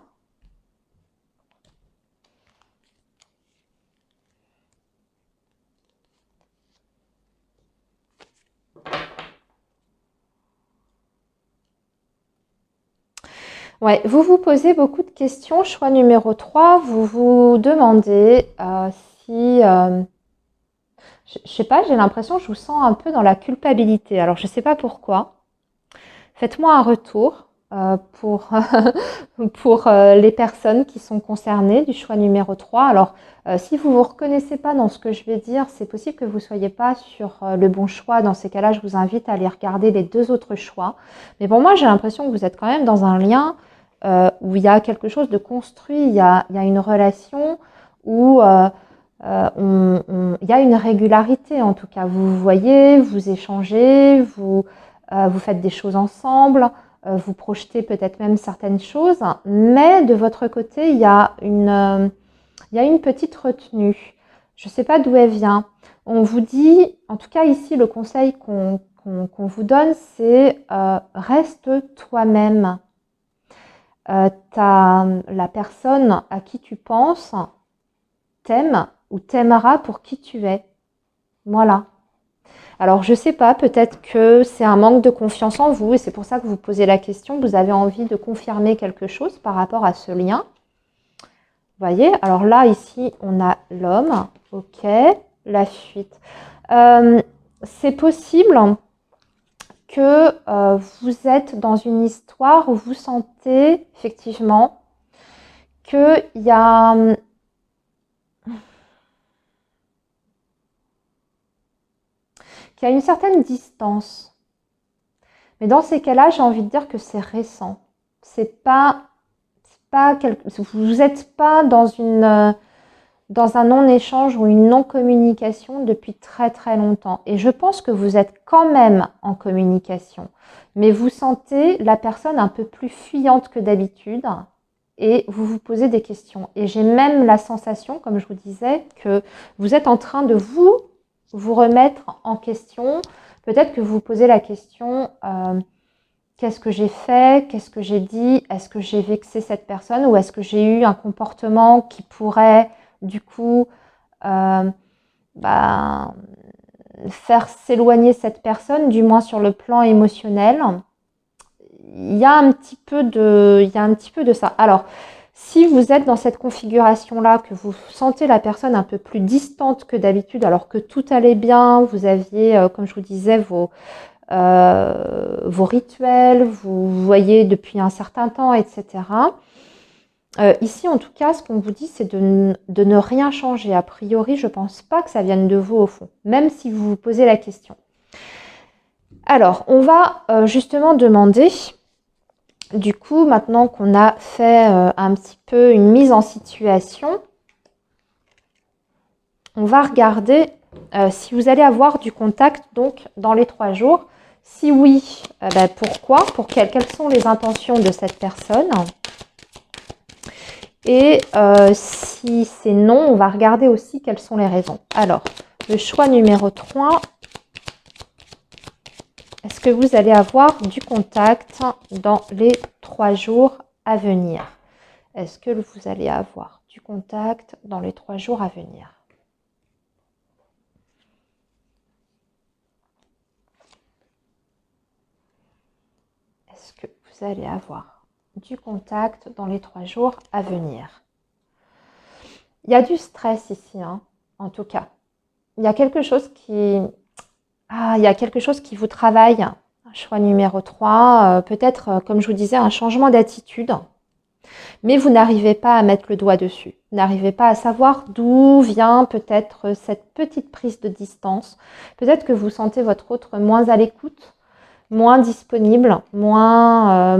Ouais, vous vous posez beaucoup de questions. Choix numéro 3, vous vous demandez si... je sais pas, j'ai l'impression que je vous sens un peu dans la culpabilité. Alors, je sais pas pourquoi. Faites-moi un retour pour, pour les personnes qui sont concernées du choix numéro 3. Alors, si vous ne vous reconnaissez pas dans ce que je vais dire, c'est possible que vous ne soyez pas sur le bon choix. Dans ces cas-là, je vous invite à aller regarder les 2 autres choix. Mais pour moi, j'ai l'impression que vous êtes quand même dans un lien où il y a quelque chose de construit, il y a une relation où il y a une régularité en tout cas. Vous vous voyez, vous échangez, vous faites des choses ensemble, vous projetez peut-être même certaines choses, mais de votre côté, il y a une petite retenue. Je ne sais pas d'où elle vient. On vous dit, en tout cas ici, le conseil qu'on vous donne, c'est reste toi-même. La personne à qui tu penses t'aime ou t'aimera pour qui tu es. Voilà. Alors, je ne sais pas, peut-être que c'est un manque de confiance en vous et c'est pour ça que vous posez la question. Vous avez envie de confirmer quelque chose par rapport à ce lien. Vous voyez? Alors là, ici, on a l'homme. Ok. La fuite. C'est possible que vous êtes dans une histoire où vous sentez effectivement qu'il y a une certaine distance. Mais dans ces cas-là, j'ai envie de dire que c'est récent. Vous n'êtes pas dans un non-échange ou une non-communication depuis très très longtemps. Et je pense que vous êtes quand même en communication. Mais vous sentez la personne un peu plus fuyante que d'habitude et vous vous posez des questions. Et j'ai même la sensation, comme je vous disais, que vous êtes en train de vous vous remettre en question. Peut-être que vous posez la question, qu'est-ce que j'ai fait? Qu'est-ce que j'ai dit? Est-ce que j'ai vexé cette personne? Ou est-ce que j'ai eu un comportement qui pourrait, du coup, bah, faire s'éloigner cette personne, du moins sur le plan émotionnel? Il y a un petit peu de ça. Alors, si vous êtes dans cette configuration-là, que vous sentez la personne un peu plus distante que d'habitude, alors que tout allait bien, vous aviez, comme je vous disais, vos rituels, vous voyez depuis un certain temps, etc. Ici, en tout cas, ce qu'on vous dit, c'est de ne rien changer. A priori, je ne pense pas que ça vienne de vous au fond, même si vous vous posez la question. Alors, on va justement demander, du coup, maintenant qu'on a fait un petit peu une mise en situation, on va regarder si vous allez avoir du contact donc dans les 3 jours. Si oui, pourquoi? Quelles sont les intentions de cette personne? Et si c'est non, on va regarder aussi quelles sont les raisons. Alors, le choix numéro 3, est-ce que vous allez avoir du contact dans les 3 jours à venir? Est-ce que vous allez avoir du contact dans les 3 jours à venir? Est-ce que vous allez avoir du contact dans les 3 jours à venir? Il y a du stress ici, hein, en tout cas. Il y a quelque chose qui vous travaille. Choix numéro 3, peut-être, comme je vous disais, un changement d'attitude. Mais vous n'arrivez pas à mettre le doigt dessus. Vous n'arrivez pas à savoir d'où vient peut-être cette petite prise de distance. Peut-être que vous sentez votre autre moins à l'écoute, moins disponible, moins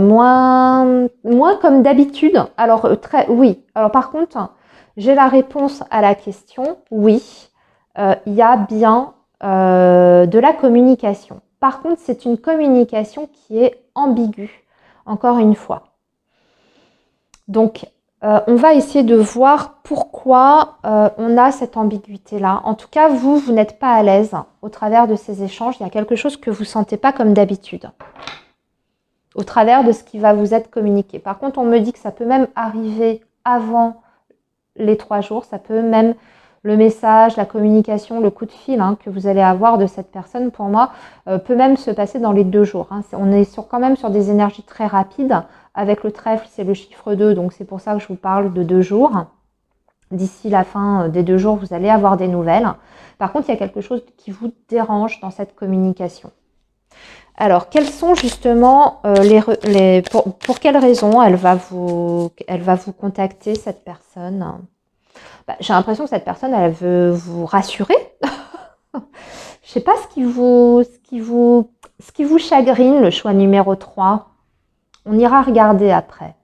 comme d'habitude. Alors, oui. Alors, par contre, j'ai la réponse à la question. Oui, il y a bien de la communication. Par contre, c'est une communication qui est ambiguë, encore une fois. Donc, on va essayer de voir pourquoi on a cette ambiguïté-là. En tout cas, vous n'êtes pas à l'aise au travers de ces échanges. Il y a quelque chose que vous ne sentez pas comme d'habitude, au travers de ce qui va vous être communiqué. Par contre, on me dit que ça peut même arriver avant les 3 jours. Ça peut même, le message, la communication, le coup de fil que vous allez avoir de cette personne, pour moi, peut même se passer dans les 2 jours. On est quand même sur des énergies très rapides. Avec le trèfle, c'est le chiffre 2, donc c'est pour ça que je vous parle de 2 jours. D'ici la fin des 2 jours, vous allez avoir des nouvelles. Par contre, il y a quelque chose qui vous dérange dans cette communication. Alors, quelles sont justement pour quelles raisons elle va vous contacter, cette personne? J'ai l'impression que cette personne, elle veut vous rassurer. Je ne sais pas ce qui vous chagrine, le choix numéro 3. On ira regarder après.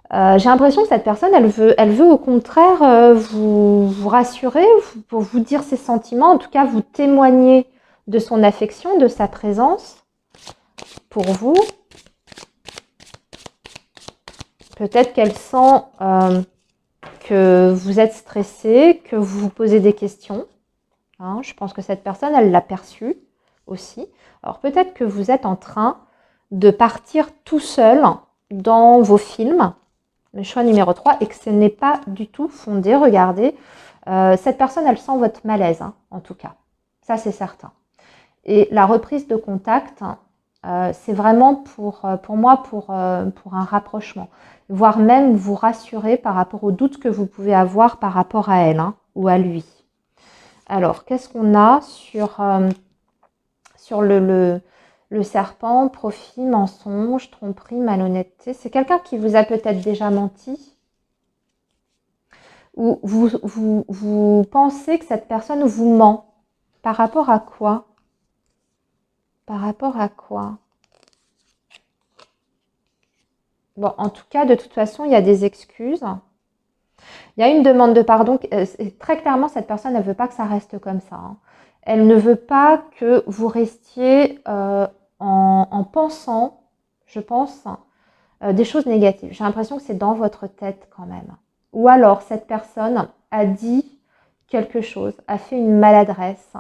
J'ai l'impression que cette personne, elle veut au contraire vous rassurer, pour vous dire ses sentiments, en tout cas vous témoigner de son affection, de sa présence pour vous. Peut-être qu'elle sent que vous êtes stressé, que vous vous posez des questions. Je pense que cette personne, elle l'a perçu aussi. Alors peut-être que vous êtes en train de partir tout seul dans vos films, le choix numéro 3, et que ce n'est pas du tout fondé. Regardez, cette personne, elle sent votre malaise, en tout cas. Ça, c'est certain. Et la reprise de contact, c'est vraiment pour moi, pour un rapprochement. Voire même vous rassurer par rapport aux doutes que vous pouvez avoir par rapport à elle ou à lui. Alors, qu'est-ce qu'on a sur le serpent? Profit, mensonge, tromperie, malhonnêteté. C'est quelqu'un qui vous a peut-être déjà menti. Ou vous pensez que cette personne vous ment. Par rapport à quoi? Par rapport à quoi? Bon, en tout cas, de toute façon, il y a des excuses. Il y a une demande de pardon. Très clairement, cette personne, elle ne veut pas que ça reste comme ça. Elle ne veut pas que vous restiez en pensant, je pense, des choses négatives. J'ai l'impression que c'est dans votre tête quand même. Ou alors, cette personne a dit quelque chose, a fait une maladresse,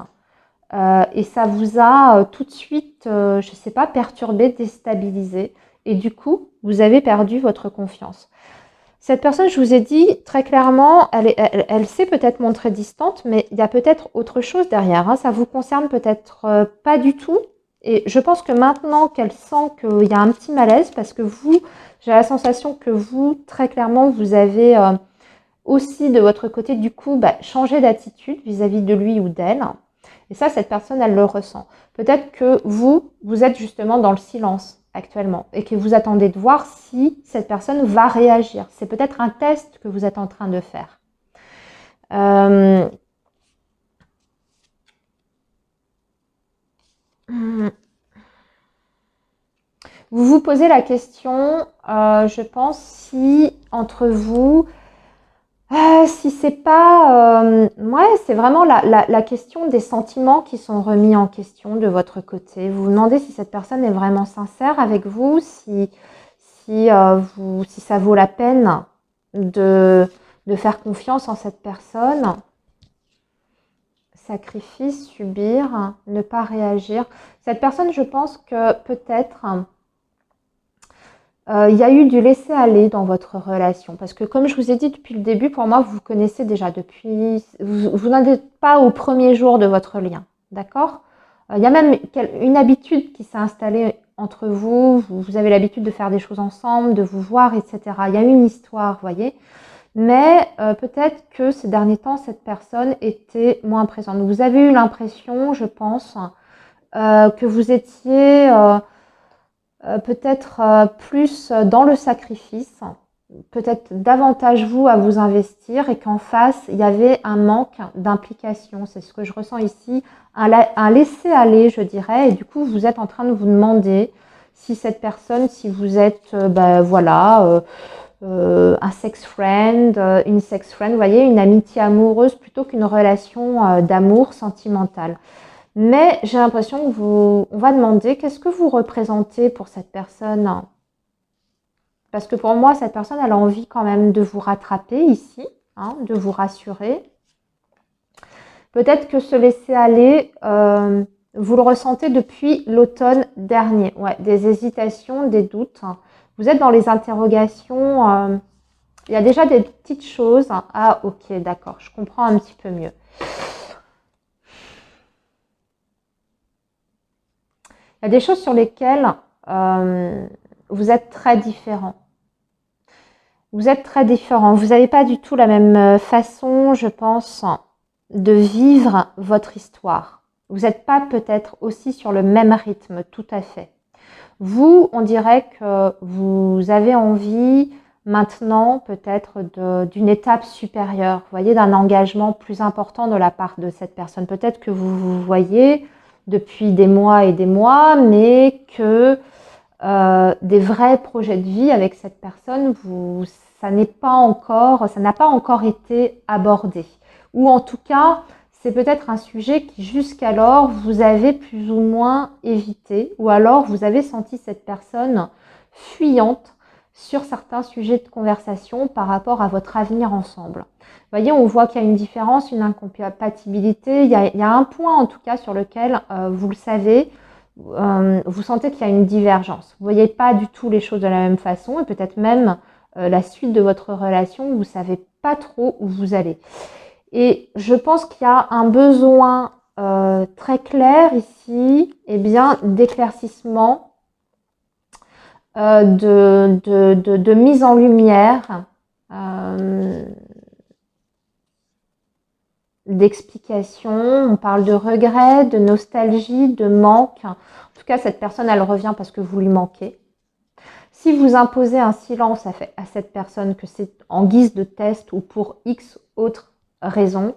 et ça vous a tout de suite, je ne sais pas, perturbé, déstabilisé. Et du coup, vous avez perdu votre confiance. Cette personne, je vous ai dit très clairement, elle s'est peut-être montrée distante, mais il y a peut-être autre chose derrière. Hein. Ça vous concerne peut-être pas du tout. Et je pense que maintenant qu'elle sent qu'il y a un petit malaise, parce que vous, j'ai la sensation que vous, très clairement, vous avez aussi de votre côté, du coup, changé d'attitude vis-à-vis de lui ou d'elle. Et ça, cette personne, elle le ressent. Peut-être que vous êtes justement dans le silence actuellement et que vous attendez de voir si cette personne va réagir. C'est peut-être un test que vous êtes en train de faire. Vous vous posez la question, je pense, si entre vous, si c'est pas, ouais, c'est vraiment la question des sentiments qui sont remis en question de votre côté. Vous vous demandez si cette personne est vraiment sincère avec vous, si ça vaut la peine de faire confiance en cette personne. Sacrifice, subir, ne pas réagir. Cette personne, je pense que peut-être il y a eu du laisser-aller dans votre relation. Parce que comme je vous ai dit depuis le début, pour moi, vous vous connaissez déjà depuis... Vous n'en êtes pas au premier jour de votre lien. D'accord? Il y a même une habitude qui s'est installée entre vous. Vous avez l'habitude de faire des choses ensemble, de vous voir, etc. Il y a une histoire, vous voyez. Mais peut-être que ces derniers temps, cette personne était moins présente. Vous avez eu l'impression, je pense, que vous étiez... peut-être plus dans le sacrifice, peut-être davantage vous à vous investir et qu'en face, il y avait un manque d'implication. C'est ce que je ressens ici, un laisser-aller, je dirais. Et du coup, vous êtes en train de vous demander si cette personne, si vous êtes, un sex friend, une sex friend, vous voyez, une amitié amoureuse plutôt qu'une relation d'amour sentimentale. Mais j'ai l'impression que on va demander qu'est-ce que vous représentez pour cette personne. Parce que pour moi, cette personne, elle a envie quand même de vous rattraper ici, hein, de vous rassurer. Peut-être que ce laisser aller, vous le ressentez depuis l'automne dernier. Ouais, des hésitations, des doutes. Vous êtes dans les interrogations. Il y a déjà des petites choses. Ah, ok, d'accord, je comprends un petit peu mieux. Il y a des choses sur lesquelles vous êtes très différents. Vous êtes très différents. Vous n'avez pas du tout la même façon, je pense, de vivre votre histoire. Vous n'êtes pas peut-être aussi sur le même rythme, tout à fait. Vous, on dirait que vous avez envie maintenant peut-être d'une étape supérieure, vous voyez, d'un engagement plus important de la part de cette personne. Peut-être que vous vous voyez depuis des mois et des mois, mais que des vrais projets de vie avec cette personne, ça n'a pas encore été abordé. Ou en tout cas, c'est peut-être un sujet qui jusqu'alors vous avez plus ou moins évité, ou alors vous avez senti cette personne fuyante sur certains sujets de conversation par rapport à votre avenir ensemble. Vous voyez, on voit qu'il y a une différence, une incompatibilité. Il y a un point en tout cas sur lequel, vous le savez, vous sentez qu'il y a une divergence. Vous ne voyez pas du tout les choses de la même façon et peut-être même la suite de votre relation, vous ne savez pas trop où vous allez. Et je pense qu'il y a un besoin très clair ici, d'éclaircissement, de mise en lumière, d'explication. On parle de regret, de nostalgie, de manque. En tout cas, cette personne, elle revient parce que vous lui manquez. Si vous imposez un silence à cette personne, que c'est en guise de test ou pour X autres raisons,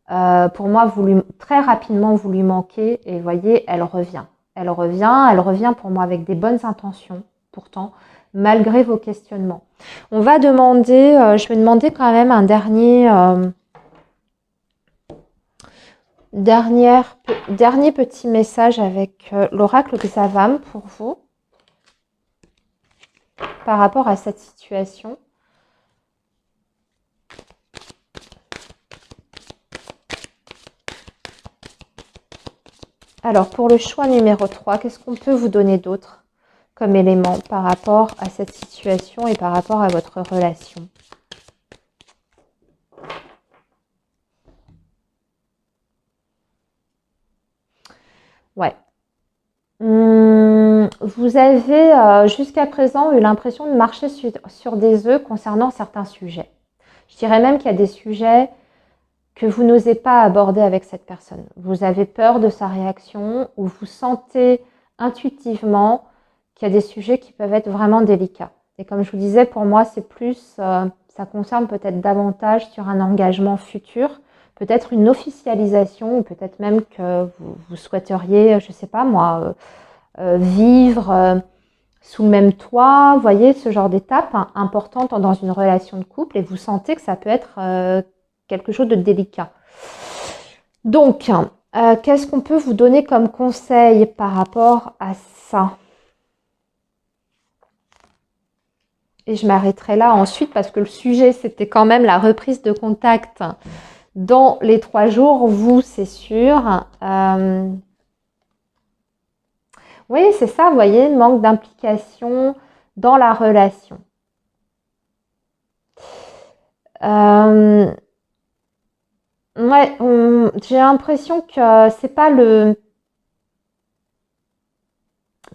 pour moi, très rapidement, vous lui manquez et vous voyez, elle revient. Elle revient pour moi avec des bonnes intentions, pourtant, malgré vos questionnements. On va demander, je vais demander quand même un dernier petit message avec l'oracle Xavam pour vous par rapport à cette situation. Alors, pour le choix numéro 3, qu'est-ce qu'on peut vous donner d'autre comme élément par rapport à cette situation et par rapport à votre relation? Ouais. Vous avez jusqu'à présent eu l'impression de marcher sur des œufs concernant certains sujets. Je dirais même qu'il y a des sujets que vous n'osez pas aborder avec cette personne. Vous avez peur de sa réaction ou vous sentez intuitivement qu'il y a des sujets qui peuvent être vraiment délicats. Et comme je vous disais, pour moi, c'est plus, ça concerne peut-être davantage sur un engagement futur, peut-être une officialisation ou peut-être même que vous souhaiteriez, je ne sais pas moi, vivre sous le même toit, vous voyez, ce genre d'étape importante dans une relation de couple et vous sentez que ça peut être quelque chose de délicat. Donc, qu'est-ce qu'on peut vous donner comme conseil par rapport à ça? Et je m'arrêterai là ensuite parce que le sujet, c'était quand même la reprise de contact dans les 3 jours. Vous, c'est sûr. Oui, c'est ça, vous voyez, manque d'implication dans la relation. Ouais, j'ai l'impression que c'est pas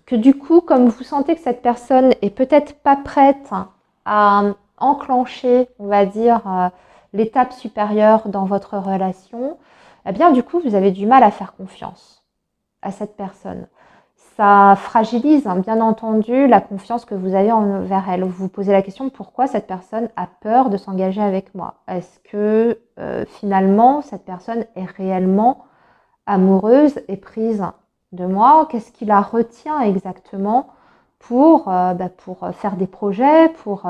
que du coup, comme vous sentez que cette personne est peut-être pas prête à enclencher, on va dire, l'étape supérieure dans votre relation, eh bien, du coup, vous avez du mal à faire confiance à cette personne. Ça fragilise, bien entendu, la confiance que vous avez envers elle. Vous vous posez la question, pourquoi cette personne a peur de s'engager avec moi? Est-ce que finalement, cette personne est réellement amoureuse et prise de moi? Qu'est-ce qui la retient exactement pour faire des projets, pour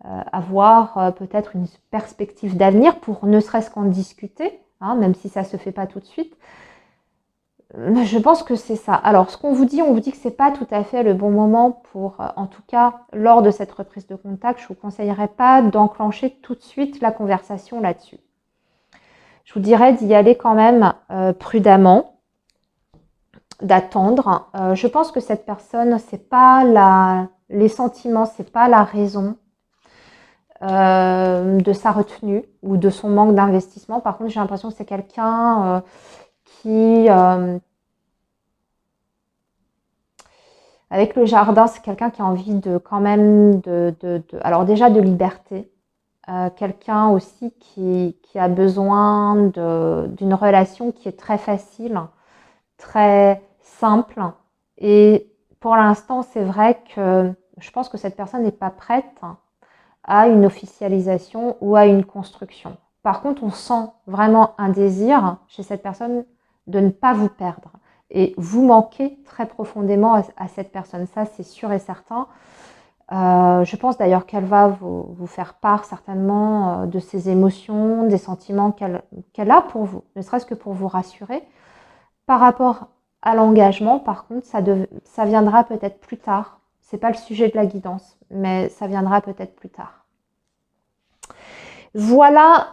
avoir peut-être une perspective d'avenir, pour ne serait-ce qu'en discuter, même si ça ne se fait pas tout de suite? Je pense que c'est ça. Alors, ce qu'on vous dit, on vous dit que ce n'est pas tout à fait le bon moment pour, en tout cas, lors de cette reprise de contact, je ne vous conseillerais pas d'enclencher tout de suite la conversation là-dessus. Je vous dirais d'y aller quand même prudemment, d'attendre. Je pense que cette personne, c'est pas les sentiments, c'est pas la raison de sa retenue ou de son manque d'investissement. Par contre, j'ai l'impression que c'est quelqu'un qui avec le jardin, c'est quelqu'un qui a envie de quand même alors déjà de liberté, quelqu'un aussi qui a besoin d'une relation qui est très facile, très simple. Et pour l'instant, c'est vrai que je pense que cette personne n'est pas prête à une officialisation ou à une construction. Par contre, on sent vraiment un désir chez cette personne de ne pas vous perdre. Et vous manquez très profondément à cette personne. Ça, c'est sûr et certain. Je pense d'ailleurs qu'elle va vous faire part certainement de ses émotions, des sentiments qu'elle a pour vous, ne serait-ce que pour vous rassurer. Par rapport à l'engagement, par contre, ça viendra peut-être plus tard. Ce n'est pas le sujet de la guidance, mais ça viendra peut-être plus tard. Voilà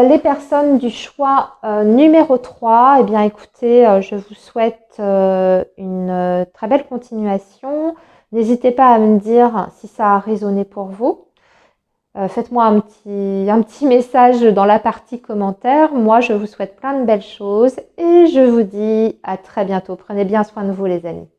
les personnes du choix numéro 3. Eh bien, écoutez, je vous souhaite une très belle continuation. N'hésitez pas à me dire si ça a résonné pour vous. Faites-moi un petit message dans la partie commentaires. Moi, je vous souhaite plein de belles choses et je vous dis à très bientôt. Prenez bien soin de vous, les amis.